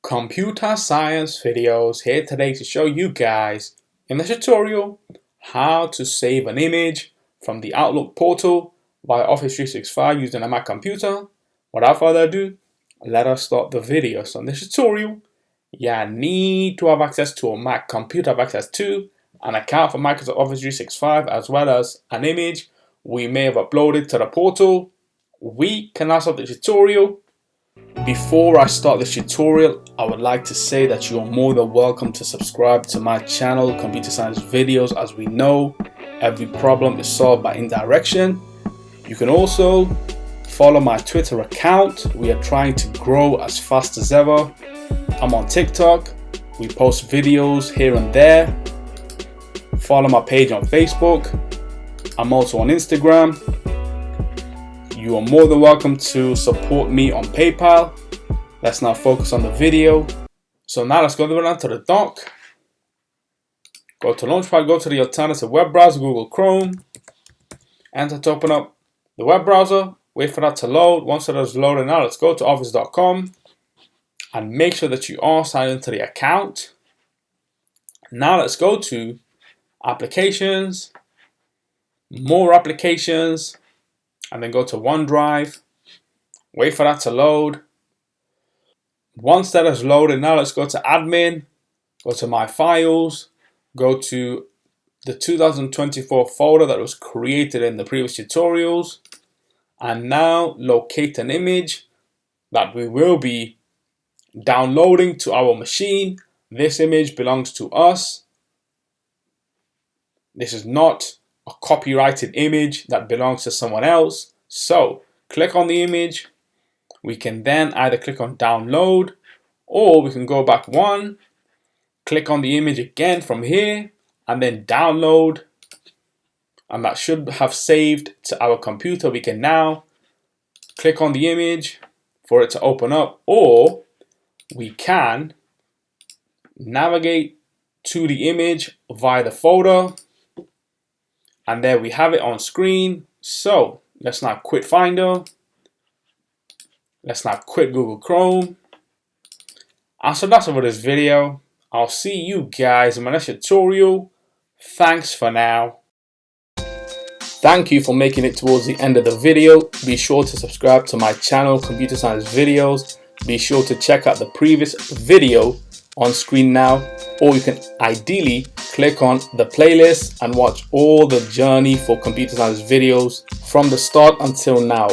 Computer Science Videos here today to show you guys in the tutorial how to save an image from the Outlook portal via Office 365 using a Mac computer. Without further ado, let us start the video. So in this tutorial, you need to have access to a Mac computer, have access to an account for Microsoft Office 365 as well as an image we may have uploaded to the portal. We can now start the tutorial. Before I start this tutorial, I would like to say that you are more than welcome to subscribe to my channel, Computer Science Videos. As we know, every problem is solved by indirection. You can also follow my Twitter account. We are trying to grow as fast as ever. I'm on TikTok. We post videos here and there. Follow my page on Facebook. I'm also on Instagram. You are more than welcome to support me on PayPal. Let's now focus on the video. So now let's go down to the dock. Go to Launchpad, go to the alternative web browser, Google Chrome. Enter to open up the web browser. Wait for that to load. Once it is loaded, now let's go to office.com and make sure that you are signed into the account. Now let's go to Applications, More Applications, and then go to OneDrive. Wait for that to load. Once that is loaded, now let's go to Admin, go to My Files, go to the 2024 folder that was created in the previous tutorials, and now locate an image that we will be downloading to our machine. This image belongs to us. This is not a copyrighted image that belongs to someone else. So click on the image. We can then either click on download, or we can go back one, click on the image again from here, and then download. And that should have saved to our computer. We can now click on the image for it to open up, or we can navigate to the image via the folder. And there we have it on screen. So let's now quit Finder. Let's now quit Google Chrome. And so that's it for this video. I'll see you guys in my next tutorial. Thanks for now. Thank you for making it towards the end of the video. Be sure to subscribe to my channel, Computer Science Videos. Be sure to check out the previous video on screen now, or you can ideally click on the playlist and watch all the journey for Computer Science Videos from the start until now.